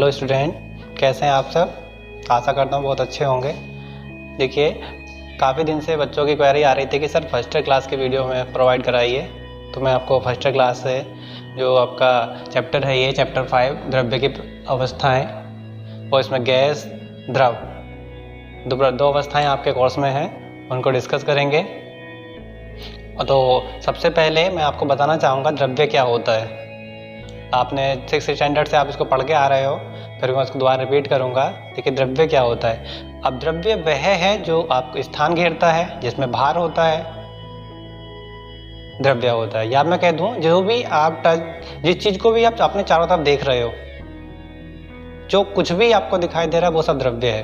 Hello student, कैसे हैं आप सब। आशा करता हूँ बहुत अच्छे होंगे। देखिए, काफ़ी दिन से बच्चों की क्वेरी आ रही थी कि सर फर्स्ट क्लास के वीडियो में प्रोवाइड कराइए, तो मैं आपको फर्स्ट क्लास से जो आपका चैप्टर है ये चैप्टर 5 द्रव्य की अवस्थाएं, और इसमें गैस द्रव दो अवस्थाएं आपके कोर्स में हैं, उनको डिस्कस करेंगे। तो सबसे पहले मैं आपको बताना चाहूँगा द्रव्य क्या होता है। आपने 6th स्टैंडर्ड से आप इसको पढ़ के आ रहे हो, फिर मैं उसको दोबारा रिपीट करूँगा। देखिए, द्रव्य क्या होता है। अब द्रव्य वह है जो आपको स्थान घेरता है, जिसमें भार होता है, द्रव्य होता है। या मैं कह दूँ, जो भी आप जिस चीज़ को भी आप अपने चारों तरफ देख रहे हो, जो कुछ भी आपको दिखाई दे रहा है वो सब द्रव्य है।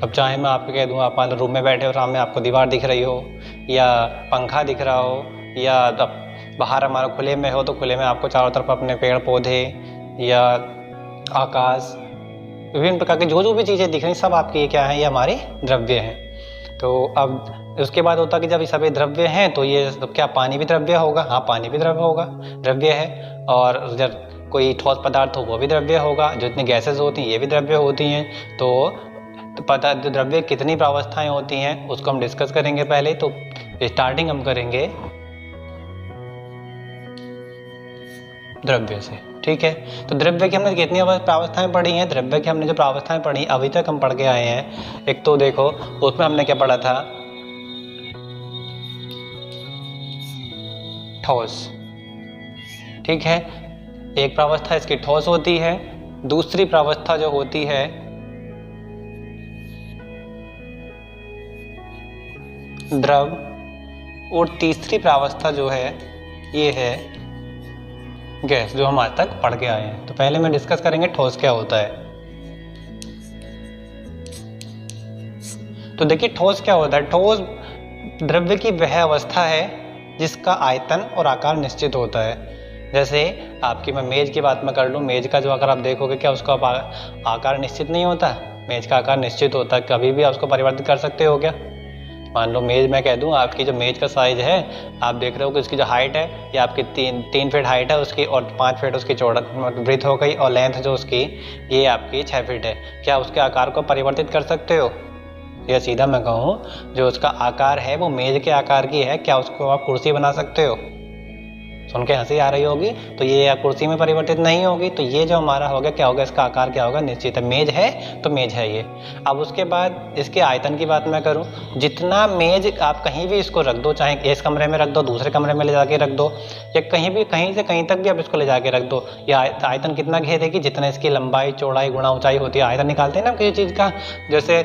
अब चाहे मैं आपको कह दूँ, आप मान लो रूम में बैठे हो, सामने आपको दीवार दिख रही हो, या पंखा दिख रहा हो, या बाहर हमारा खुले में हो तो खुले में आपको चारों तरफ अपने पेड़ पौधे या आकाश, विभिन्न प्रकार की जो भी चीज़ें दिख रही, सब आपकी ये क्या है, ये हमारे द्रव्य हैं। तो अब उसके बाद होता है कि जब ये सभी द्रव्य हैं तो ये क्या पानी भी द्रव्य होगा? हाँ, पानी भी द्रव्य होगा, द्रव्य है। और जब कोई ठोस पदार्थ हो वो भी द्रव्य होगा। जो इतनी गैसेज होती हैं ये भी द्रव्य होती हैं। तो पता द्रव्य कितनी प्रावस्थाएं होती हैं उसको हम डिस्कस करेंगे। पहले तो स्टार्टिंग हम करेंगे द्रव्य से, ठीक है। तो द्रव्य की हमने कितनी प्रावस्थाएं पढ़ी हैं? द्रव्य की हमने जो प्रावस्थाएं पढ़ी अभी तक हम पढ़ के आए हैं, एक तो देखो उसमें हमने क्या पढ़ा था, ठोस, ठीक है। एक प्रावस्था इसकी ठोस होती है, दूसरी प्रावस्था जो होती है द्रव, और तीसरी प्रावस्था जो है ये है गैस, जो हम आज तक पढ़ के आए हैं। तो पहले मैं डिस्कस करेंगे ठोस क्या होता है। तो देखिए, ठोस क्या होता है। ठोस द्रव्य की वह अवस्था है जिसका आयतन और आकार निश्चित होता है। जैसे आपकी मैं मेज की बात में कर लूँ, मेज का जो अगर आप देखोगे क्या उसका आकार निश्चित नहीं होता। मेज का आकार निश्चित होता है, कभी भी आप उसको परिवर्तित कर सकते हो क्या। मान लो मेज, मैं कह दूं आपकी जो मेज का साइज है, आप देख रहे हो कि उसकी जो हाइट है ये आपकी 3 फीट हाइट है उसकी, और 5 फीट उसकी चौड़ा ब्रीथ हो गई, और लेंथ जो उसकी ये आपकी 6 फीट है। क्या उसके आकार को परिवर्तित कर सकते हो? या सीधा मैं कहूँ, जो उसका आकार है वो मेज के आकार की है, क्या उसको आप कुर्सी बना सकते हो? सुन के हंसी आ रही होगी। तो ये कुर्सी में परिवर्तित नहीं होगी। तो ये जो हमारा हो गया, क्या होगा, इसका आकार क्या होगा, निश्चित है। मेज है तो मेज है ये। अब उसके बाद इसके आयतन की बात मैं करूं, जितना मेज आप कहीं भी इसको रख दो, चाहे इस कमरे में रख दो, दूसरे कमरे में ले जाके रख दो, या कहीं से कहीं तक भी आप इसको ले जाके रख दो, या आयतन कितना घेरेगी, जितना इसकी लंबाई चौड़ाई गुणा ऊंचाई होती है। आयतन निकालते हैं ना किसी चीज़ का, जैसे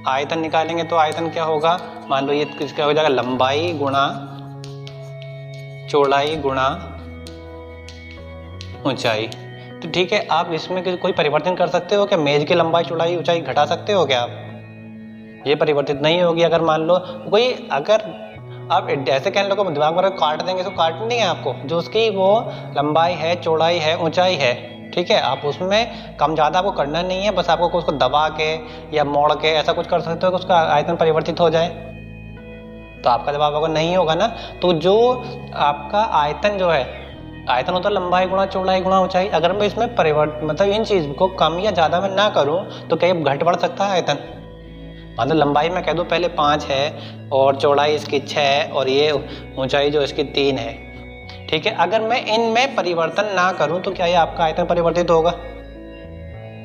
आयतन निकालेंगे तो आयतन क्या होगा, मान लो ये किसका हो जाएगा, लंबाई गुणा चौड़ाई गुणा ऊंचाई। तो ठीक है, आप इसमें कोई परिवर्तन कर सकते हो क्या? मेज की लंबाई चौड़ाई ऊंचाई घटा सकते हो क्या आप? ये परिवर्तित नहीं होगी। अगर मान लो कोई, अगर आप ऐसे कहने लगो दिमाग में काट देंगे, तो काट नहीं है आपको, जो उसकी वो लंबाई है, चौड़ाई है, ऊंचाई है, ठीक है, आप उसमें कम ज़्यादा आपको करना नहीं है। बस आपको उसको दबा के या मोड़ के ऐसा कुछ कर सकते हो कि उसका आयतन परिवर्तित हो जाए। तो आपका जवाब अगर नहीं होगा ना, तो जो आपका आयतन जो है, आयतन होता है लंबाई गुणा चौड़ाई गुणा ऊंचाई। अगर मैं इसमें मतलब इन चीज़ को कम या ज़्यादा में ना करूं तो क्या घट बढ़ सकता है आयतन? मतलब लंबाई में कह दूं पहले 5 है, और चौड़ाई इसकी 6 है, और ये ऊंचाई जो इसकी 3 है, ठीक है। अगर मैं इनमें परिवर्तन ना करूँ तो क्या ये आपका आयतन परिवर्तित होगा?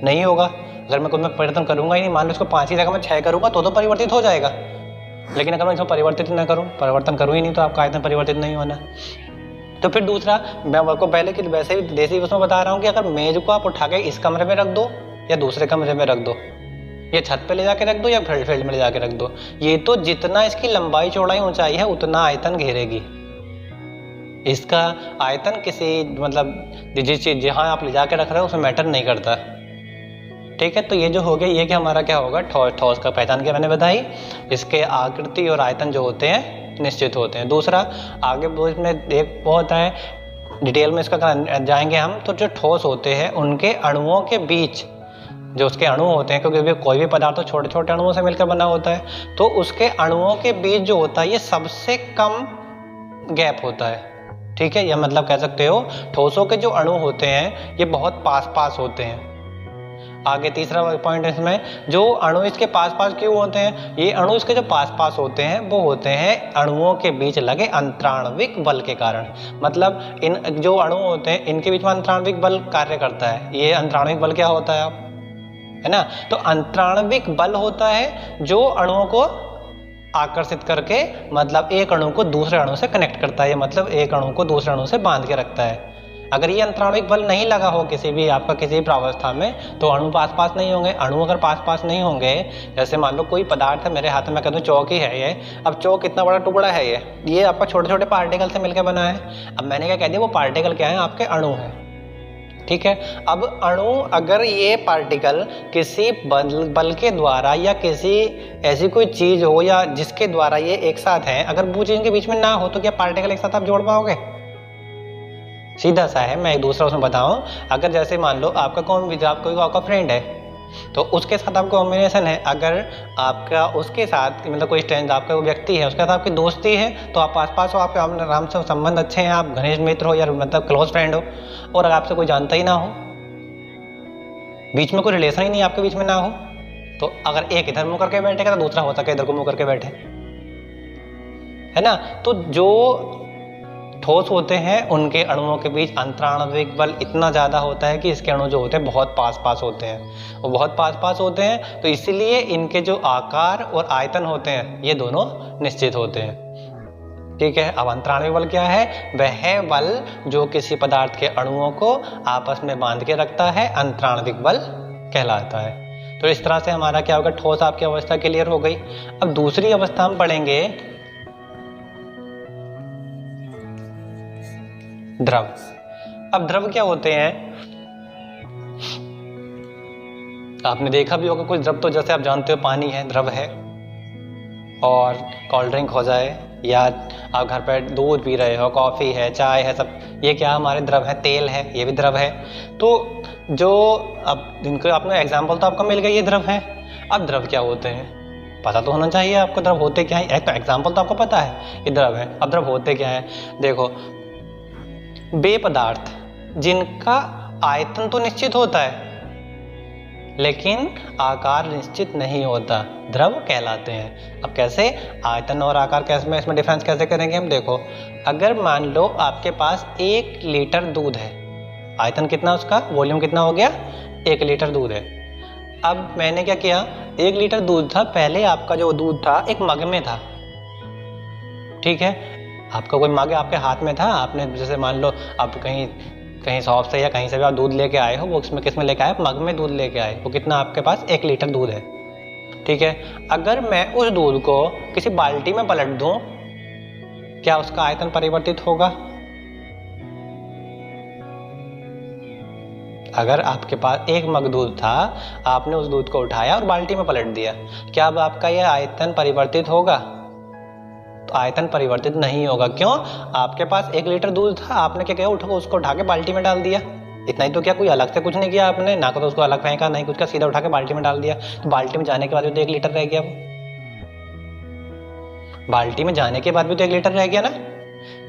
नहीं होगा। अगर मैं कोई परिवर्तन करूँगा ही नहीं, मान लो इसको 5 की जगह मैं 6 करूँगा तो परिवर्तित हो जाएगा। लेकिन अगर मैं इसको परिवर्तित ना करूं, परिवर्तन करूं ही नहीं, तो आपका आयतन परिवर्तित नहीं होना। तो फिर दूसरा, मैं आपको पहले की वैसे ही देसी उसमें बता रहा हूं कि अगर मेज को आप उठा के इस कमरे में रख दो या दूसरे कमरे में रख दो, या छत पे ले जाके रख दो या फील्ड में ले जाके रख दो, ये तो जितना इसकी लंबाई चौड़ाई ऊंचाई है उतना आयतन घेरेगी। इसका आयतन किसी मतलब जिस चीज जहाँ आप ले जाके रख रहे हो उसमें मैटर नहीं करता, ठीक है। तो ये जो हो गया, ये कि हमारा क्या होगा, ठोस का पहचान क्या मैंने बताई, इसके आकृति और आयतन जो होते हैं निश्चित होते हैं। दूसरा, आगे इसमें एक वो होता है, डिटेल में इसका जाएंगे हम, तो जो ठोस होते हैं उनके अणुओं के बीच जो उसके अणु होते हैं, क्योंकि कोई भी पदार्थ तो छोटे छोटे अणुओं से मिलकर बना होता है, तो उसके अणुओं के बीच जो होता है ये सबसे कम गैप होता है, ठीक है। या मतलब कह सकते हो ठोसों के जो अणु होते हैं ये बहुत पास पास होते हैं, आगे तीसरा पॉइंट इसमें, जो अणु इसके पास पास क्यों होते हैं, ये अणु इसके जो पास पास होते हैं वो होते हैं अणुओं के बीच लगे अंतराण्विक बल के कारण। मतलब इन जो अणु होते हैं इनके बीच में अंतराण्विक बल कार्य करता है। ये अंतराण्विक बल क्या होता है आप, है ना, तो अंतराण्विक बल होता है जो अणुओं को आकर्षित करके मतलब एक अणु को दूसरे अणु से कनेक्ट करता है, मतलब एक अणु को दूसरे अणु से बांध के रखता है। अगर ये अंतराण्विक बल नहीं लगा हो किसी भी आपका किसी भी प्रावस्था में तो अणु पास पास नहीं होंगे। अणु अगर पास पास नहीं होंगे, जैसे मान लो कोई पदार्थ है मेरे हाथ में, मैं कहता हूँ चौक ही है ये, अब चौक इतना बड़ा टुकड़ा है ये आपका छोटे छोटे पार्टिकल से मिलकर बना है। अब मैंने क्या कह दिया, वो पार्टिकल क्या है, आपके अणु हैं, ठीक है। अब अणु अगर ये पार्टिकल किसी बल के द्वारा या किसी ऐसी कोई चीज हो या जिसके द्वारा ये एक साथ है, अगर वो चीज के बीच में ना हो तो क्या पार्टिकल एक साथ आप जोड़ पाओगे? सीधा सा है। मैं एक दूसरा उसमें बताऊं, अगर जैसे मान लो आपका आपका फ्रेंड है तो उसके साथ आपका कॉम्बिनेशन है, अगर आपका उसके साथ मतलब कोई स्ट्रेंज आपका वो व्यक्ति है उसके साथ आपकी दोस्ती है तो आप आस पास हो, आपके आराम से संबंध अच्छे हैं, आप घनिष्ठ मित्र हो या मतलब क्लोज फ्रेंड हो, और अगर आपसे कोई जानता ही ना हो, बीच में कोई रिलेशन ही नहीं आपके बीच में ना हो, तो अगर एक इधर मुंह करके बैठेगा तो दूसरा हो सके इधर को मुंह करके बैठे, है ना। तो जो ठोस होते हैं उनके अणुओं के बीच अंतराण्विक बल इतना ज़्यादा होता है कि इसके अणु जो होते हैं बहुत पास पास होते हैं, वो बहुत पास पास होते हैं, तो इसीलिए इनके जो आकार और आयतन होते हैं ये दोनों निश्चित होते हैं, ठीक है। अब अंतराण्विक बल क्या है, वह बल जो किसी पदार्थ के अणुओं को आपस में बांध के रखता है अंतराण्विक बल कहलाता है। तो इस तरह से हमारा क्या होगा, ठोस आपकी अवस्था क्लियर हो गई। अब दूसरी अवस्था हम पढ़ेंगे द्रव। अब द्रव क्या होते हैं, आपने देखा भी होगा कुछ द्रव, तो जैसे आप जानते हो पानी है, द्रव है, और कोल्ड ड्रिंक हो जाए या आप घर पर दूध पी रहे हो, कॉफी है, चाय है, सब ये क्या हमारे द्रव है। तेल है, ये भी द्रव है। तो जो अब इनको आपने एग्जाम्पल तो आपको मिल गया, ये द्रव है। अब द्रव क्या होते हैं पता तो होना चाहिए आपको, द्रव होते क्या है, एक तो एग्जाम्पल तो आपको पता है ये द्रव है। अब द्रव होते क्या है, देखो वे पदार्थ जिनका आयतन तो निश्चित होता है लेकिन आकार निश्चित नहीं होता, द्रव कहलाते हैं। अब कैसे, आयतन और आकार कैसे में इसमें डिफरेंस कैसे करेंगे हम, देखो अगर मान लो आपके पास 1 लीटर दूध है, आयतन कितना उसका, वॉल्यूम कितना हो गया, 1 लीटर दूध है। अब मैंने क्या किया, 1 लीटर दूध था, पहले आपका जो दूध था एक मग में था, ठीक है। आपका कोई मग आपके हाथ में था, आपने जैसे मान लो आप कहीं शॉप से या कहीं से भी आप दूध लेके आए हो, वो उसमें किस में लेके आए, मग में दूध लेके आए, वो कितना आपके पास 1 लीटर दूध है, ठीक है। अगर मैं उस दूध को किसी बाल्टी में पलट दूं, क्या उसका आयतन परिवर्तित होगा? अगर आपके पास 1 मग दूध था, आपने उस दूध को उठाया और बाल्टी में पलट दिया, क्या अब आपका यह आयतन परिवर्तित होगा? तो आयतन परिवर्तित नहीं होगा। क्यों? आपके पास 1 लीटर दूध था, आपने क्या किया, उसको उठा के बाल्टी में डाल दिया, इतना ही तो किया, कोई अलग से कुछ नहीं किया आपने, ना तो उसको अलग फेंका, नहीं कुछ का, सीधा उठा के बाल्टी में डाल दिया। तो बाल्टी में जाने के बाद भी तो 1 लीटर रह गया, वो बाल्टी में जाने के बाद भी तो 1 लीटर रह गया ना।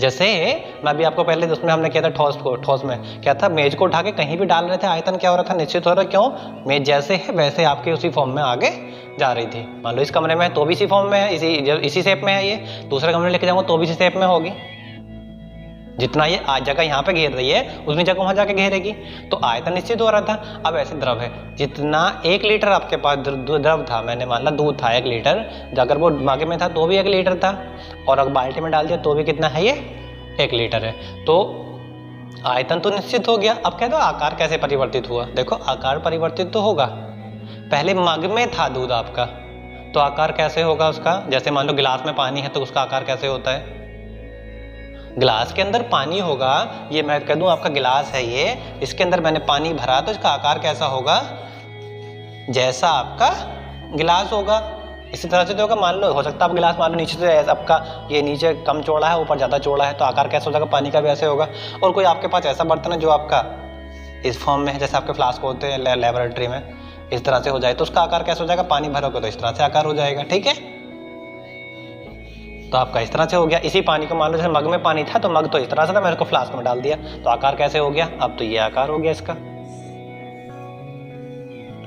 जैसे मैं अभी आपको पहले उसमें हमने किया था ठोस में क्या था, मेज को उठा के कहीं भी डाल रहे थे, आयतन क्या हो रहा था, निश्चित हो रहा। क्यों? मेज जैसे है वैसे आपके उसी फॉर्म में आगे जा रही थी। मान लो इस कमरे में तो भी इसी फॉर्म में है, इसी शेप में है, ये दूसरे कमरे में लेके जाऊंगा तो भी इसी शेप में होगी। जितना ये जगह यहाँ पे घेर रही है उतनी जगह वहां जाके घेरेगी, तो आयतन निश्चित हो रहा था। अब ऐसे द्रव है, जितना 1 लीटर आपके पास द्रव था, मैंने मान ला दूध था 1 लीटर, अगर वो मग में था तो भी 1 लीटर था, और अगर बाल्टी में डाल दिया तो भी कितना है, ये 1 लीटर है। तो आयतन तो निश्चित हो गया। अब कह दो आकार कैसे परिवर्तित हुआ। देखो आकार परिवर्तित तो होगा, पहले मग में था दूध आपका, तो आकार कैसे होगा उसका। जैसे मान लो गिलास में पानी है तो उसका आकार कैसे होता है, गिलास के अंदर पानी होगा, ये मैं कह दूं आपका गिलास है ये, इसके अंदर मैंने पानी भरा तो इसका आकार कैसा होगा, जैसा आपका गिलास होगा इसी तरह से तो होगा। मान लो हो सकता है आप गिलास मान लो नीचे से आपका ये नीचे कम चौड़ा है, ऊपर ज़्यादा चौड़ा है, तो आकार कैसा हो जाएगा, पानी का भी ऐसे होगा। और कोई आपके पास ऐसा बर्तन है जो आपका इस फॉर्म में है, जैसे आपके फ्लास्क होते हैं लेबोरेटरी में, इस तरह से हो जाए तो उसका आकार कैसा हो जाएगा, पानी भरोगे तो इस तरह से आकार हो जाएगा, ठीक है। तो आपका इस तरह से हो गया। इसी पानी को मान लो जैसे मग में पानी था तो मग तो इस तरह से था, मैंने उसको फ्लास्क में डाल दिया तो आकार कैसे हो गया, अब तो ये आकार हो गया इसका।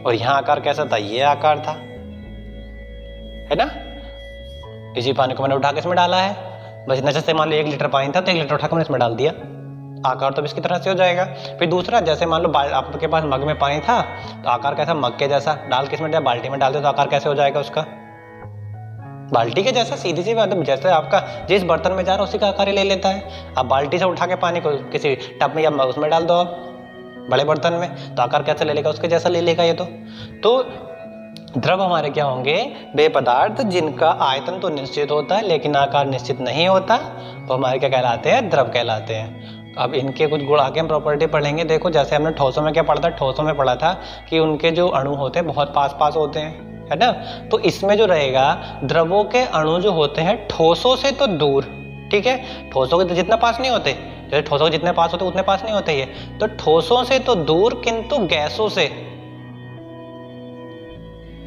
और यहाँ आकार कैसा था, ये आकार था, है ना। इसी पानी को मैंने उठा के इसमें डाला है, बस इतना। जैसे मान लो 1 लीटर पानी था तो 1 लीटर उठा के मैंने इसमें डाल दिया, आकार तो इसकी तरह से हो जाएगा। फिर दूसरा, जैसे मान लो आपके पास मग में पानी था तो आकार कैसा, मग के जैसा। डाल के इसमें बाल्टी में डाल दे तो आकार कैसे हो जाएगा उसका, बाल्टी के जैसा। सीधी सी बात है, जैसे आपका जिस बर्तन में जा रहा है उसी का आकार ही ले लेता है। आप बाल्टी से उठा के पानी को किसी टब में या उसमें डाल दो आप बड़े बर्तन में, तो आकार कैसे ले लेगा, उसके जैसा ले लेगा ये तो द्रव हमारे क्या होंगे, वे पदार्थ जिनका आयतन तो निश्चित होता है लेकिन आकार निश्चित नहीं होता, तो हमारे क्या कहलाते हैं, द्रव कहलाते हैं। अब इनके कुछ गुण आगे हम प्रॉपर्टी पढ़ेंगे। देखो जैसे हमने ठोसों में क्या पढ़ा था, ठोसों में पढ़ा था कि उनके जो अणु होते हैं बहुत पास पास होते हैं, है ना। तो इसमें जो रहेगा, द्रवों के अणु जो होते हैं ठोसों से तो दूर, ठीक है। ठोसों के जितना पास नहीं होते, जैसे ठोसों के जितने पास होते उतने पास नहीं होते ये, तो ठोसों से तो दूर किंतु गैसों से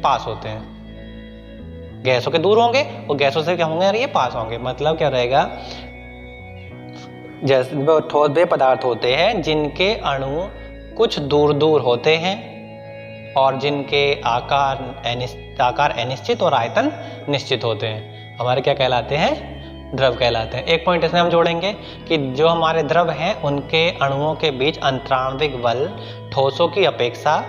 पास होते हैं। गैसों के दूर होंगे और गैसों से क्या होंगे यार, ये पास होंगे। मतलब क्या रहेगा, जैसे ठोस वे पदार्थ होते हैं जिनके अणु कुछ दूर दूर होते हैं और जिनके आकार अनिश्चित और आयतन निश्चित होते हैं, हमारे क्या कहलाते हैं, द्रव कहलाते हैं। एक पॉइंट इसमें हम जोड़ेंगे कि जो हमारे द्रव हैं उनके अणुओं के बीच अंतराण्विक बल ठोसों की अपेक्षा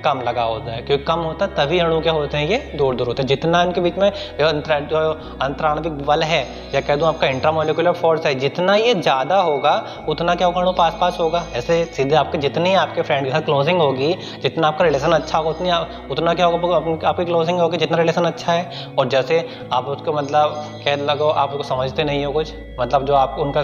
कम लगा होता है, क्योंकि कम होता है तभी अणु क्या होते हैं, ये दूर दूर होते हैं। जितना इनके बीच में जो अंतराण्विक बल है, या कह दूं आपका इंट्रामोलिकुलर फोर्स है, जितना ये ज़्यादा होगा उतना क्या होगा, अणु पास पास होगा। ऐसे सीधे आपके जितनी आपके फ्रेंड के साथ क्लोजिंग होगी, जितना आपका रिलेशन अच्छा होगा उतना क्या होगा, आपकी क्लोजिंग होगी जितना रिलेशन अच्छा है। और जैसे आप उसको मतलब कह लगो आप उसको समझते नहीं हो कुछ, मतलब जो आप उनका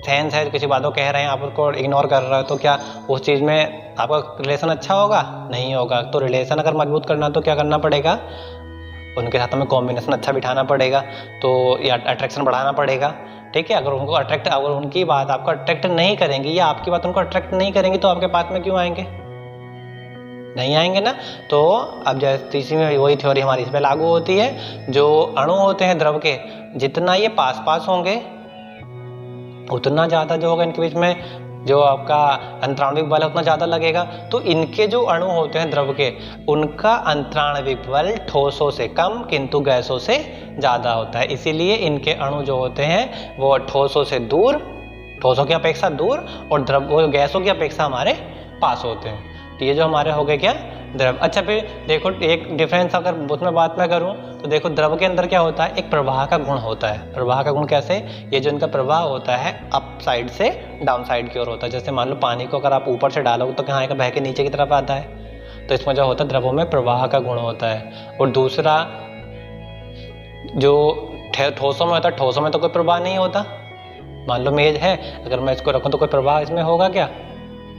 सेंस है, किसी बात को कह रहे हैं आप उसको इग्नोर कर रहे हो, तो क्या उस चीज़ में आपका रिलेशन अच्छा होगा, नहीं होगा। तो रिलेशन अगर मजबूत करना तो क्या करना पड़ेगा, उनके साथ हमें कॉम्बिनेशन अच्छा बिठाना पड़ेगा, तो या अट्रैक्शन बढ़ाना पड़ेगा, ठीक है। अगर उनको अगर उनकी बात आपको अट्रैक्ट नहीं करेंगी या आपकी बात उनको अट्रैक्ट नहीं करेंगी तो आपके पास में क्यों आएंगे, नहीं आएंगे ना। तो अब जैसे तीसरी में वही थ्योरी हमारी इस पर लागू होती है, जो अणु होते हैं द्रव के, जितना ये पास पास होंगे उतना ज़्यादा जो होगा इनके बीच में जो आपका अंतराण्विक बल है उतना ज़्यादा लगेगा। तो इनके जो अणु होते हैं द्रव के, उनका अंतराण्विक बल ठोसों से कम किंतु गैसों से ज़्यादा होता है। इसीलिए इनके अणु जो होते हैं वो ठोसों से दूर, ठोसों की अपेक्षा दूर, और द्रव गैसों की अपेक्षा हमारे पास होते हैं। तो ये जो हमारे हो गए क्या, द्रव। अच्छा फिर देखो एक डिफरेंस अगर उसमें बात मैं करूं तो देखो द्रव के अंदर क्या होता है, एक प्रवाह का गुण होता है। प्रवाह का गुण कैसे, ये जो इनका प्रवाह होता है अप साइड से डाउन साइड की ओर होता है। जैसे मान लो पानी को अगर आप ऊपर से डालोगे तो कहाँ आएगा, बह के नीचे की तरफ आता है। तो इसमें जो होता है द्रवों में प्रवाह का गुण होता है। और दूसरा जो ठोसों में होता है, ठोसों में तो कोई प्रवाह नहीं होता। मान लो मेज है, अगर मैं इसको रखूँ तो कोई प्रवाह इसमें होगा क्या,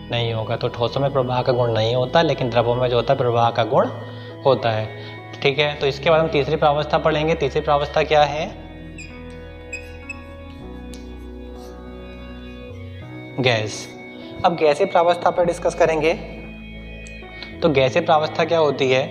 नहीं होगा। तो ठोसों में प्रवाह का गुण नहीं होता, लेकिन द्रवों में जो होता है प्रवाह का गुण होता है, ठीक है। तो इसके बाद हम तीसरी प्रावस्था पढ़ेंगे। तीसरी प्रावस्था क्या है, गैस। अब गैसीय प्रावस्था पर डिस्कस करेंगे। तो गैसीय प्रावस्था क्या होती है,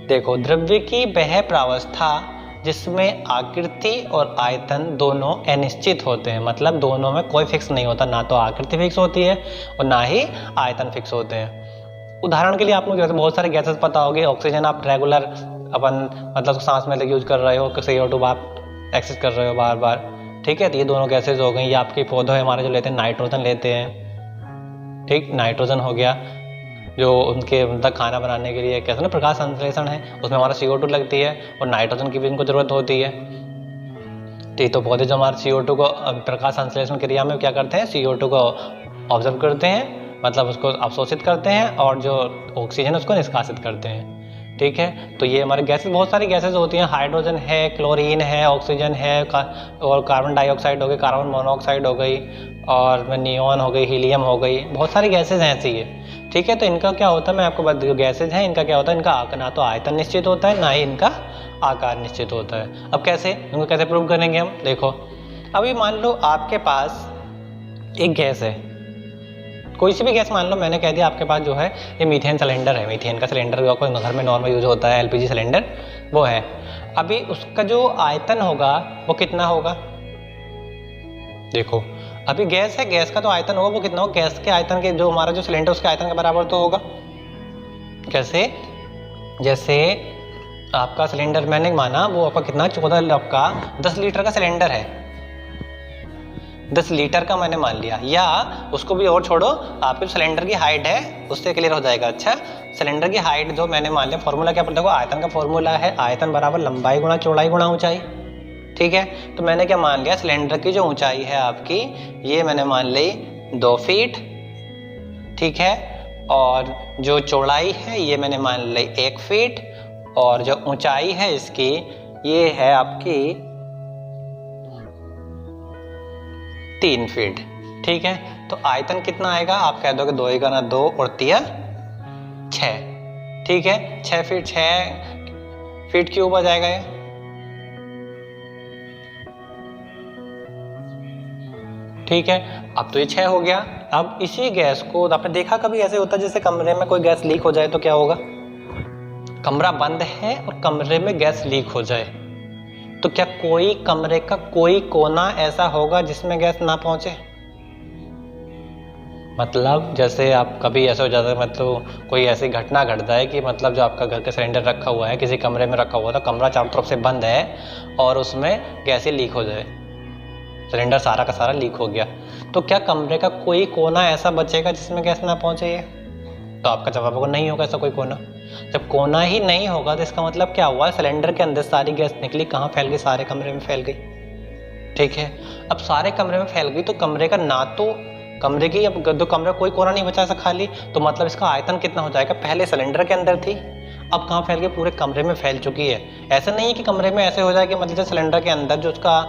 देखो द्रव्य की वह प्रावस्था जिसमें आकृति और आयतन दोनों अनिश्चित होते हैं, मतलब दोनों में कोई फिक्स नहीं होता, ना तो आकृति फिक्स होती है और ना ही आयतन फिक्स होते हैं। उदाहरण के लिए आप लोग जैसे बहुत सारे गैसेस पता होगी, ऑक्सीजन आप रेगुलर अपन मतलब सांस में यूज कर रहे हो, CO2 आप एक्सेस कर रहे हो बार बार, ठीक है। तो ये दोनों गैसेज हो गई। ये आपके पौधे हमारे जो लेते हैं नाइट्रोजन लेते हैं, ठीक, नाइट्रोजन हो गया जो उनके मतलब खाना बनाने के लिए कैसे ना प्रकाश संश्लेषण है, उसमें हमारा CO2 लगती है और नाइट्रोजन की भी उनको जरूरत होती है, ठीक। तो पौधे जो हमारे CO2 को प्रकाश संश्लेषण क्रिया में क्या करते हैं, CO2 को ऑब्जर्व करते हैं, मतलब उसको अवशोषित करते हैं, और जो ऑक्सीजन उसको निष्कासित करते हैं, ठीक है। तो ये हमारे गैसेस, बहुत सारी गैसेस होती हैं, हाइड्रोजन है, क्लोरीन है, ऑक्सीजन है, और कार्बन डाइऑक्साइड हो गई, कार्बन मोनोऑक्साइड हो गई, और नियोन हो गई, हीलियम हो गई, बहुत सारी गैसेज हैं ऐसी है, ठीक है। तो इनका क्या होता है, मैं आपको बता, जो गैसेज हैं इनका क्या होता है, इनका ना तो आयतन निश्चित होता है ना ही इनका आकार निश्चित होता है। अब कैसे, इनको कैसे प्रूव करेंगे हम, देखो अभी मान लो आपके पास एक गैस है, कोई सी भी गैस मान लो, मैंने कह दिया आपके पास जो है ये मीथेन सिलेंडर है, मीथेन का सिलेंडर जो कोई घर में नॉर्मल यूज होता है, LPG सिलेंडर वो है। अभी उसका जो आयतन होगा वो कितना होगा, देखो अभी गैस है, गैस का तो आयतन होगा वो कितना होगा, गैस के आयतन के जो हमारा जो सिलेंडर उसके आयतन के बराबर तो होगा। कैसे, जैसे आपका सिलेंडर मैंने माना वो आपका कितना 14 आपका 10 लीटर का सिलेंडर है, 10 लीटर का मैंने मान लिया, या उसको भी और छोड़ो, आपके सिलेंडर की हाइट है उससे क्लियर हो जाएगा। अच्छा, सिलेंडर की हाइट जो मैंने मान लिया, फॉर्मूला क्या पता, देखो आयतन का फॉर्मूला है आयतन बराबर लंबाई गुणा चौड़ाई गुणा ऊंचाई। ठीक है, तो मैंने क्या मान लिया, सिलेंडर की जो ऊंचाई है आपकी ये मैंने मान ली 2 फीट। ठीक है, और जो चौड़ाई है ये मैंने मान ली 1 फीट, और जो ऊंचाई है इसकी ये है आपकी 3 फीट। ठीक है, तो आयतन कितना आएगा, आप कह दोगे 2 गुना 2 और 3 6। ठीक है, 6 फीट 6 फीट क्यूब आ जाएगा ये। ठीक है, अब तो ये 6 हो गया। अब इसी गैस को आपने देखा कभी ऐसे होता है जैसे कमरे में कोई गैस लीक हो जाए तो क्या होगा, कमरा बंद है और कमरे में गैस लीक हो जाए तो क्या कोई कमरे का कोई कोना ऐसा होगा जिसमें गैस ना पहुंचे। मतलब जैसे आप कभी ऐसा हो जाता है, मतलब कोई ऐसी घटना घट जाए कि मतलब जो आपका घर का सिलेंडर रखा हुआ है किसी कमरे में रखा हुआ था, कमरा चारों तरफ से बंद है और उसमें गैस ही लीक हो जाए, सिलेंडर सारा का सारा लीक हो गया, तो क्या कमरे का कोई कोना ऐसा बचेगा जिसमें गैस ना पहुंचे ये? तो आपका जवाब होगा नहीं होगा ऐसा कोई कोना। जब कोना ही नहीं होगा तो इसका मतलब क्या हुआ, सिलेंडर के अंदर सारी गैस निकली, कहाँ फैल गई, सारे कमरे में फैल गई। ठीक है, अब सारे कमरे में फैल गई तो कमरे का ना तो कमरे की, अब दो कमरे कोई कोना नहीं बचा ऐसा खाली, तो मतलब इसका आयतन कितना हो जाएगा, पहले सिलेंडर के अंदर थी अब कहाँ फैल गई, पूरे कमरे में फैल चुकी है। ऐसा नहीं है कि कमरे में ऐसे हो जाए कि मतलब जो सिलेंडर के अंदर जो उसका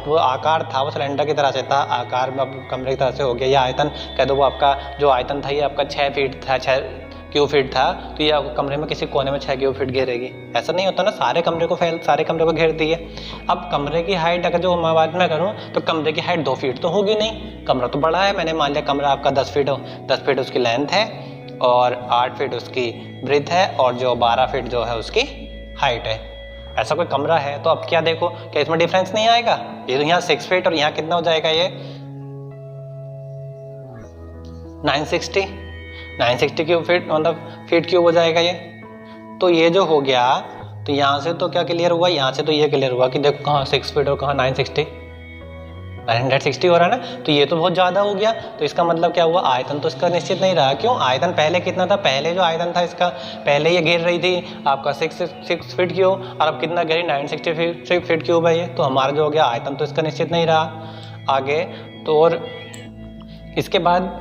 वो आकार था वो सिलेंडर की तरह से था, आकार में अब कमरे की तरह से हो गया, या आयतन कह दो वो आपका जो आयतन था ये आपका 6 फीट था, 6 क्यूब फीट था, तो ये आपको कमरे में किसी कोने में 6 क्यूब फीट घेरेगी, ऐसा नहीं होता ना, सारे कमरे को घेरती है। अब कमरे की हाइट अगर जो मैं बात में करूँ तो कमरे की हाइट 2 फीट तो होगी नहीं, कमरा तो बड़ा है, मैंने मान लिया कमरा आपका 10 फीट उसकी लेंथ है और 8 फीट उसकी ब्रेथ है और जो 12 फीट जो है उसकी हाइट है, ऐसा कोई कमरा है। तो अब क्या देखो, क्या इसमें डिफरेंस नहीं आएगा, ये तो यहाँ 6 फीट और यहाँ कितना हो जाएगा, ये 960 क्यूब फीट, मतलब फीट क्यूब हो जाएगा ये। तो ये जो हो गया, तो यहाँ से तो क्या क्लियर हुआ, यहाँ से तो ये क्लियर हुआ कि देखो कहाँ 6 फीट और कहाँ 960 हो रहा है ना, तो ये तो बहुत ज़्यादा हो गया। तो इसका मतलब क्या हुआ, आयतन तो इसका निश्चित नहीं रहा। क्यों, आयतन पहले कितना था, पहले जो आयतन था इसका, पहले ये घेर रही थी आपका 6 फीट क्यूब और अब कितना घेरी 960 फीट क्यूब है ये, तो हमारा जो हो गया आयतन तो इसका निश्चित नहीं रहा आगे। तो और इसके बाद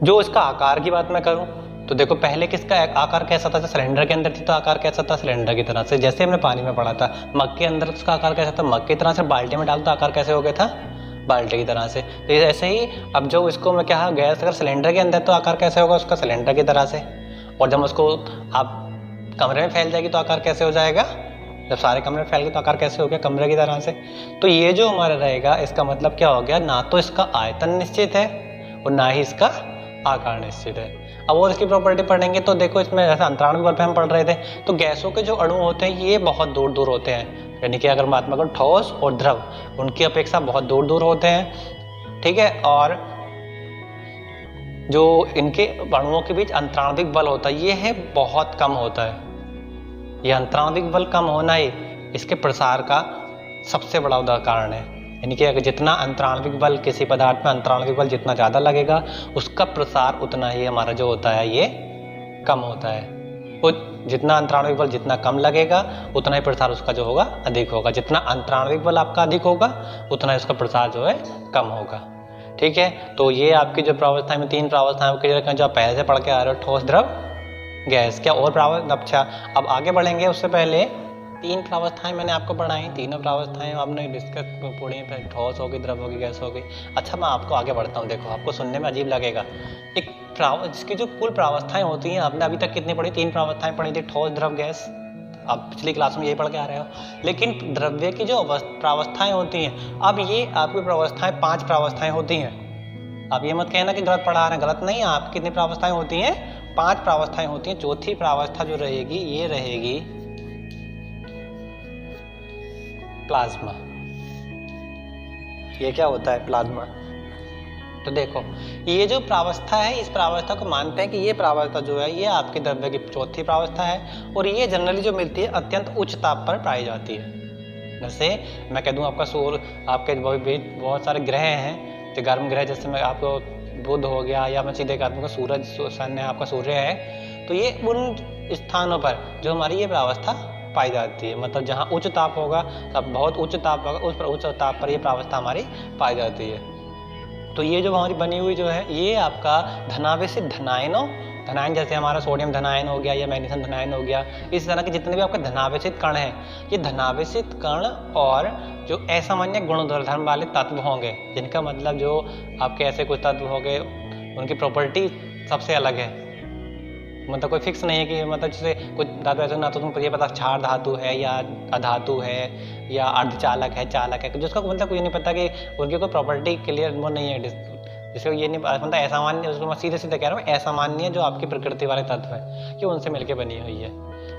जो इसका आकार की बात मैं करूं तो देखो पहले किसका आकार कैसा था, सिलेंडर के अंदर थी तो आकार कैसा था, सिलेंडर की तरह से, जैसे हमने पानी में पढ़ा था। मग के अंदर उसका आकार कैसा था, मग की तरह से, बाल्टी में डाल तो आकार कैसे हो गया था, बाल्टी की तरह से। तो ऐसे ही अब जो इसको मैं क्या, गैस अगर सिलेंडर के अंदर तो आकार कैसे होगा उसका, सिलेंडर की तरह से, और जब उसको आप कमरे में फैल जाएगी तो आकार कैसे हो जाएगा, जब सारे कमरे में फैल गए तो आकार कैसे हो गया, कमरे की तरह से। तो ये जो हमारा रहेगा इसका मतलब क्या हो गया, ना तो इसका आयतन निश्चित है और ना ही इसका आकार निश्चित है। अब और इसकी प्रॉपर्टी पढ़ेंगे तो देखो इसमें जैसे अंतराणु बल पे हम पढ़ रहे थे, तो गैसों के जो अणु होते हैं ये बहुत दूर दूर होते हैं, यानी कि अगर बात में करूँ ठोस और द्रव उनकी अपेक्षा बहुत दूर दूर होते हैं। ठीक है, और जो इनके अणुओं के बीच अंतराणविक बल होता है ये है बहुत कम होता है। यह अंतराणविक बल कम होना ही इसके प्रसार का सबसे बड़ा कारण है, यानी कि अगर जितना अंतराणविक बल किसी पदार्थ में अंतराणविक बल जितना ज़्यादा लगेगा उसका प्रसार उतना ही हमारा जो होता है ये कम होता है। वो जितना अंतराणविक बल जितना कम लगेगा उतना ही प्रसार उसका जो होगा अधिक होगा, जितना अंतराणविक बल आपका अधिक होगा उतना ही उसका प्रसार जो है कम होगा। ठीक है, तो ये आपकी जो प्रावस्थाएं में 3 प्रावस्थाएं के जो आप पहले से पढ़ के आ रहे हो, ठोस द्रव गैस, क्या और अच्छा अब आगे बढ़ेंगे उससे पहले 3 प्रावस्थाएं मैंने आपको पढ़ाई, तीनों प्रावस्थाएं आपने डिस्कस पढ़ी, ठोस होगी, द्रव होगी, गैस होगी। अच्छा मैं आपको आगे बढ़ता हूँ, देखो आपको सुनने में अजीब लगेगा, एक जिसकी जो कुल प्रावस्थाएं होती हैं आपने अभी तक कितनी पढ़ी, 3 प्रावस्थाएं पढ़ी थी, ठोस द्रव गैस, आप पिछली क्लास में यही पढ़ के आ रहे हो। लेकिन द्रव्य की जो प्रावस्थाएं होती हैं, अब ये आपकी प्रावस्थाएं 5 प्रावस्थाएं होती हैं। आप ये मत कहना कि गलत पढ़ा रहे हैं, गलत नहीं है, आप कितनी प्रावस्थाएं होती हैं, 5 प्रावस्थाएं होती हैं। चौथी प्रावस्था जो रहेगी ये रहेगी प्लाज्मा। ये क्या होता है प्लाज्मा, तो देखो, ये जो प्रावस्था है, इस प्रावस्था को मानते हैं कि ये प्रावस्था जो है ये आपके द्रव्य की चौथी प्रावस्था है और ये जनरली जो मिलती है अत्यंत उच्च ताप पर पाई जाती है। जैसे मैं कह दूं आपका सूर्य, आपके बहुत सारे ग्रह हैं जो गर्म ग्रह, जैसे मैं आपको बुध हो गया, या मैं सीधे कहता हूँ सूरज, सन है आपका, सूर्य है, तो ये उन स्थानों पर जो हमारी ये प्रावस्था पाई जाती है, मतलब जहाँ उच्च ताप होगा, तब बहुत उच्च ताप होगा, उस पर उच्च ताप पर ये प्रावस्था हमारी पाई जाती है। तो ये जो हमारी बनी हुई जो है ये आपका धनावेशित धनायनों, धनायन जैसे हमारा सोडियम धनायन हो गया या मैग्नीशियम धनायन हो गया, इस तरह के जितने भी आपके धनावेशित कण हैं, ये धनावेशित कण और जो असामान्य गुणधर्म वाले तत्व होंगे, जिनका मतलब जो आपके ऐसे कुछ तत्व होंगे उनकी प्रॉपर्टी सबसे अलग है, मतलब कोई फिक्स नहीं है कि मतलब जैसे कुछ धातु ऐसे ना तो तुमको ये पता क्षार धातु है या अधातु है या अर्धचालक है, चालक है, जिसका मतलब कोई नहीं पता कि उनकी कोई प्रॉपर्टी क्लियर वो नहीं है, जिसको ये नहीं मतलब असामान्य, उसको मैं सीधे सीधे कह रहा हूँ, असामान्य जो आपकी प्रकृति वाले तत्व है ये उनसे मिलकर बनी हुई है।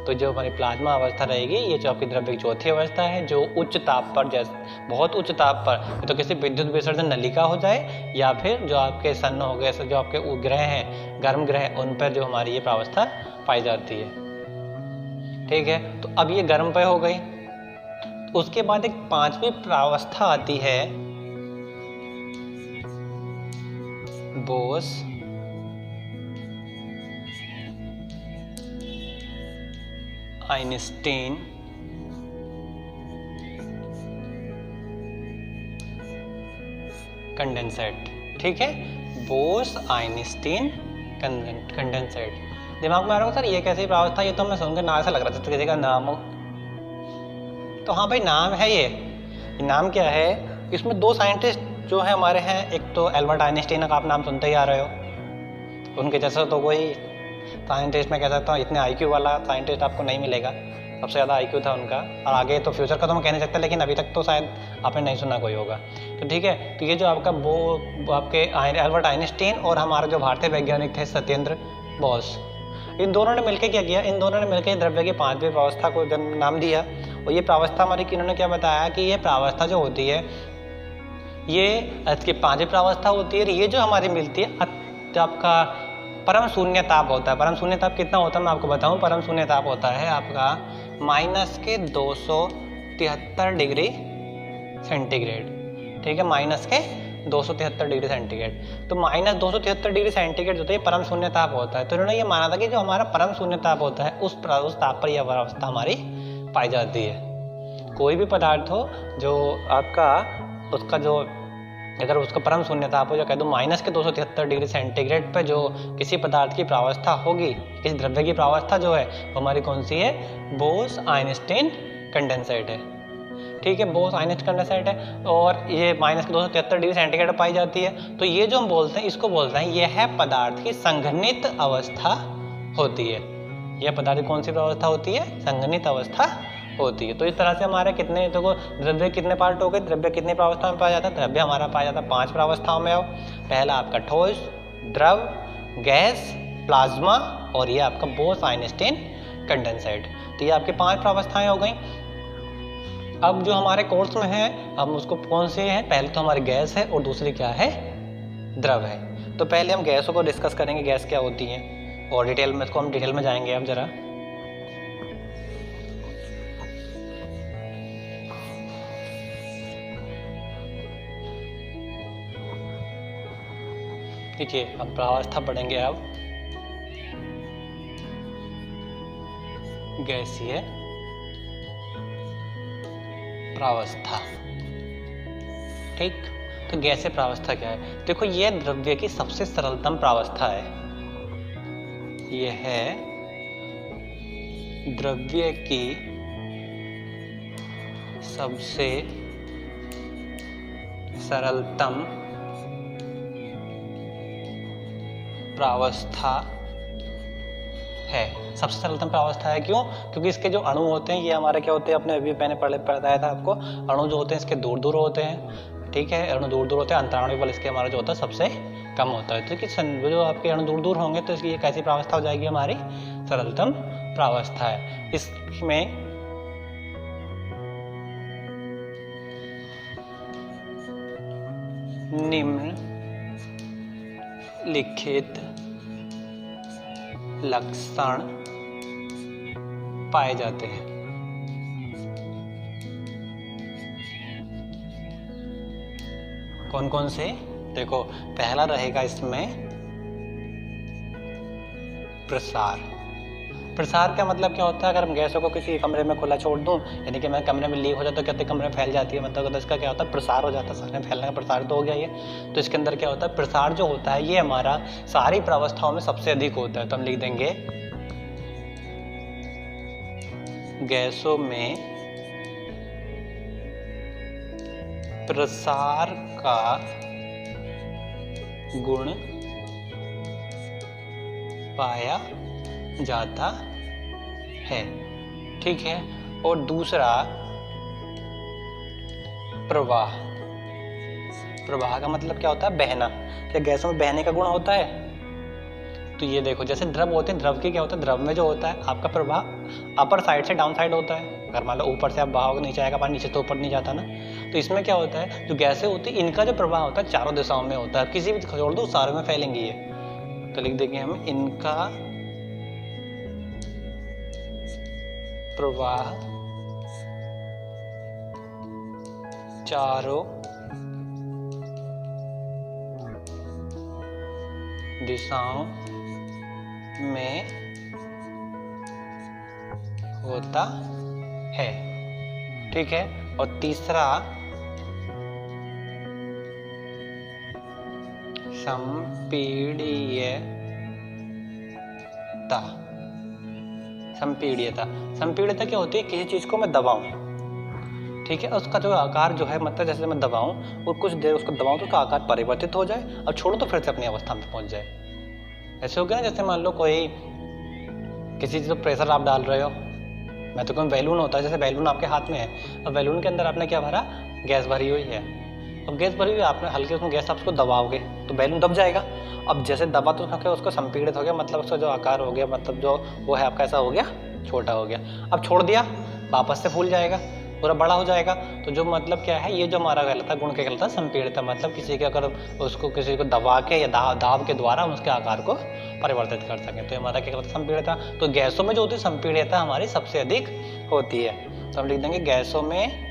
तो जो हमारी प्लाज्मा अवस्था रहेगी ये जो आपकी द्रव्य की चौथी अवस्था है, जो उच्च ताप पर, जैसे बहुत उच्च ताप पर, तो किसी विद्युत विसर्जन नलिका हो जाए या फिर जो आपके सन हो गए, जो आपके ग्रह हैं, गर्म ग्रह, उन पर जो हमारी ये प्रावस्था पाई जाती है। ठीक है, तो अब ये गर्म पे हो गई। उसके बाद एक पांचवी प्रावस्था आती है बोस आइंस्टीन कंडेंसेट। ठीक है, बोस आइंस्टीन कंडेंसेट। दिमाग में आ रहा हो सर ये कैसी प्रावस्था, ये तो मैं सुनकर नाम से लग रहा था तो किसी का नाम हो, तो हाँ भाई नाम है ये नाम क्या है, इसमें दो साइंटिस्ट जो है हमारे हैं, एक तो एल्बर्ट आइंस्टीन का आप नाम सुनते ही आ रहे हो, उनके जैसा तो कोई साइंटिस्ट मैं कह सकता हूँ, इतने आईक्यू वाला साइंटिस्ट आपको नहीं मिलेगा, सबसे ज़्यादा आईक्यू था उनका, और आगे तो फ्यूचर का तो मैं कह नहीं सकता, लेकिन अभी तक तो शायद आपने नहीं सुना कोई होगा। तो ठीक है, तो ये जो आपका वो आपके एल्बर्ट आइंस्टीन और हमारा जो भारतीय वैज्ञानिक थे सत्येंद्र बोस, इन दोनों ने मिलकर क्या किया, इन दोनों ने मिलकर द्रव्य की पांचवी प्रावस्था को नाम दिया। और ये प्रावस्था हमारी इन्होंने क्या बताया कि ये प्रावस्था जो होती है ये इसकी पांचवी प्रावस्था होती है, ये जो हमारी मिलती है आपका परम शून्य ताप होता है। परम शून्य ताप कितना होता है मैं आपको बताऊं, परम शून्य ताप होता है आपका -273 डिग्री सेंटीग्रेड। ठीक है, -273 डिग्री सेंटीग्रेड। तो -273 डिग्री सेंटीग्रेड जो होता है परम शून्य ताप होता है। तो इन्होंने ये माना था कि जो हमारा परम शून्य ताप होता है उस ताप पर यह अवस्था हमारी पाई जाती है। कोई भी पदार्थ हो जो आपका उसका जो अगर उसका परम शून्य ताप हो, या कह दो -273 डिग्री सेंटीग्रेड पर जो किसी पदार्थ की प्रावस्था होगी, किसी द्रव्य की प्रावस्था जो है वो हमारी कौन सी है, बोस आइंस्टीन कंडेंसेट है। ठीक है, बोस आइंस्टीन कंडेंसेट है और ये -273 डिग्री सेंटीग्रेड पाई जाती है। तो ये जो हम बोलते हैं इसको बोलते हैं यह पदार्थ की संघनित अवस्था होती है। यह पदार्थ की कौन सी अवस्था होती है, संघनित अवस्था होती है। तो इस तरह से हमारे कितने देखो द्रव्य कितने पार्ट हो गए, द्रव्य कितनी प्रावस्था में पाया जाता है, द्रव्य हमारा पाया जाता है 5 प्रावस्थाओं में। पहला आपका ठोस, द्रव, गैस, प्लाज्मा और ये आपका बोस आइंस्टीन कंडेंसेट। तो ये आपकी 5 प्रावस्थाएं हो गई। अब जो हमारे कोर्स में है हम उसको कौन से हैं, पहले तो हमारी गैस है और दूसरी क्या है, द्रव है। तो पहले हम गैसों को डिस्कस करेंगे, गैस क्या होती है और डिटेल में इसको हम डिटेल में जाएंगे। अब जरा देखिए हम प्रावस्था पढ़ेंगे। अब गैसीय प्रावस्था। ठीक, तो गैसीय प्रावस्था क्या है, देखो यह द्रव्य की सबसे सरलतम प्रावस्था है। यह है द्रव्य की सबसे सरलतम प्रावस्था है। सबसे सरलतम प्रावस्था है क्यों, क्योंकि इसके जो अणु होते हैं ये हमारे क्या होते हैं, अपने अभी मैंने बताया था आपको, अणु जो होते हैं इसके दूर दूर होते हैं। ठीक है, अणु दूर दूर होते हैं, अंतराणु बल इसके हमारा जो होता है सबसे कम होता है। तो कि जो आपके अणु दूर दूर होंगे तो इसकी कैसी प्रावस्था हो जाएगी, हमारी सरलतम प्रावस्था है। इसमें निम्न निम्नलिखित लक्षण पाए जाते हैं। कौन कौन से? देखो, पहला रहेगा इसमें प्रसार। प्रसार का मतलब क्या होता है? अगर हम गैसों को किसी कमरे में खुला छोड़ दूं, यानी कि मैं कमरे में लीक हो जाता तो कहते कमरे में फैल जाती है, मतलब इसका क्या होता है? प्रसार हो जाता है। सारे फैलने का प्रसार तो हो गया ये। तो इसके अंदर क्या होता है? प्रसार जो होता है ये हमारा सारी प्रावस्थाओं में सबसे अधिक होता है। तो हम लिख देंगे गैसों में प्रसार का गुण पाया जाता है। ठीक है। और दूसरा प्रवाह। प्रवाह का मतलब क्या होता है? बहना। क्या गैसों में बहने का गुण होता है? तो ये देखो, जैसे द्रव होते हैं, द्रव की क्या होता है? द्रव में जो होता है आपका प्रवाह अपर साइड से डाउन साइड होता है। अगर मान लो ऊपर से आप बहाओगे नीचे आएगा पानी, नीचे तो ऊपर नहीं जाता ना। तो इसमें क्या होता है? जो गैसें होती है इनका जो प्रवाह होता है चारों दिशाओं में होता है। किसी भी छोड़ दो, सारों में फैलेंगी ये। तो लिख देंगे हम इनका प्रवाह चारों दिशाओं में होता है। ठीक है। और तीसरा संपीड्यता। संपीड्यता। संपीड्यता क्या होती है? किसी चीज को मैं दबाऊं, ठीक है, उसका जो आकार जो है, मतलब जैसे मैं दबाऊं और कुछ देर उसको दबाऊं तो उसका आकार परिवर्तित हो जाए और छोड़ो तो फिर से अपनी अवस्था में पहुंच जाए। ऐसे हो गया ना, जैसे मान लो कोई किसी चीज पर प्रेशर आप डाल रहे हो। मैं तो कहूँ बैलून होता है, जैसे बैलून आपके हाथ में है, अब बैलून के अंदर आपने क्या भरा? गैस भरी हुई है। अब गैस भरी हुई, आपने हल्के उसमें गैस आप उसको दबाओगे तो बैलून दब जाएगा। अब जैसे दबा तो उसको संपीड़ित हो गया, मतलब उसका जो आकार हो गया, मतलब जो वो है आपका ऐसा हो गया, छोटा हो गया। अब छोड़ दिया, वापस से फूल जाएगा, पूरा बड़ा हो जाएगा। तो जो मतलब क्या है, ये जो हमारा कहलाता है गुण क्या कहलाता है? संपीड़ित। मतलब किसी के अगर उसको किसी को दबा के या दाब के द्वारा हम उसके आकार को परिवर्तित कर सकें तो हमारा क्या कहलाता है? संपीड़िता। तो गैसों में जो होती है संपीड़िता हमारी सबसे अधिक होती है। तो हम लिख देंगे गैसों में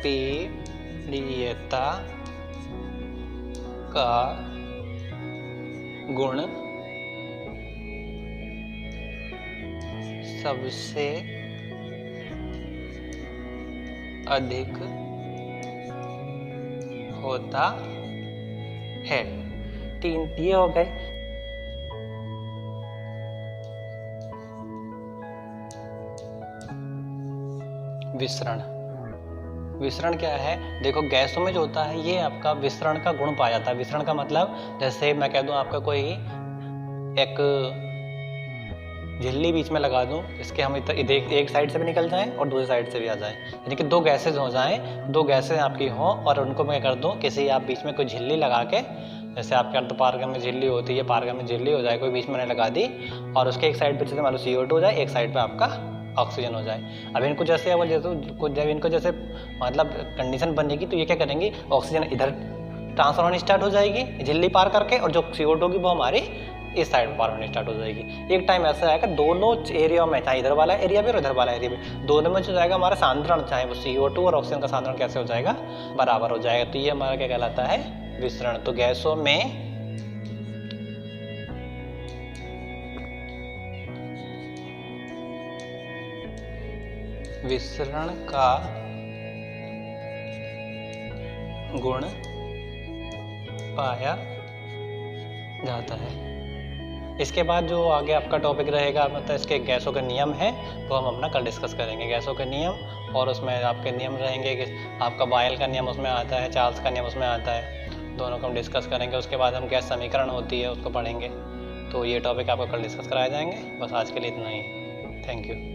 संपीड्यता का गुण सबसे अधिक होता है। 3 ये हो गए। विसरण। विसरण क्या है? देखो, गैसों में जो होता है ये आपका विसरण का गुण पाया जाता है। विसरण का मतलब, जैसे मैं कह दूं आपका कोई एक झिल्ली बीच में लगा दूं, इसके हम एक साइड से भी निकल जाएं और दूसरी साइड से भी आ जाएं, यानी कि 2 गैसेज हो जाएं, 2 गैसेज आपकी हो और उनको मैं कर दूं किसी आप बीच में कोई झिल्ली लगा के, जैसे आपके अर्ध पारगम में झिल्ली होती है, पारगम में झिल्ली हो जाए, कोई बीच में मैंने लगा दी और उसके एक साइड पे जैसे मान लो CO2 हो जाए, एक साइड पे आपका ऑक्सीजन हो जाए। अब इनको जैसे जब इनको जैसे मतलब कंडीशन बनेगी तो ये क्या करेंगी? ऑक्सीजन इधर ट्रांसफर होनी स्टार्ट हो जाएगी झिल्ली पार करके, और जो CO2 होगी वो हमारी इस साइड पार होनी स्टार्ट हो जाएगी। एक टाइम ऐसा आएगा दोनों एरिया में, चाहे इधर वाला एरिया भी और इधर वाला एरिया भी, दोनों में जो जाएगा हमारा सांद्रण, चाहे वो CO2 और ऑक्सीजन का सांद्रण कैसे हो जाएगा? बराबर हो जाएगा। तो ये हमारा क्या कहलाता है? विसरण। तो गैसों में विसरण का गुण पाया जाता है। इसके बाद जो आगे आपका टॉपिक रहेगा, मतलब इसके गैसों के नियम है, वो हम अपना कल डिस्कस करेंगे। गैसों के नियम, और उसमें आपके नियम रहेंगे कि आपका बायल का नियम उसमें आता है, चार्ल्स का नियम उसमें आता है, दोनों को हम डिस्कस करेंगे। उसके बाद हम गैस समीकरण होती है उसको पढ़ेंगे। तो ये टॉपिक आपको कल डिस्कस कराए जाएंगे। बस आज के लिए इतना ही। Thank you.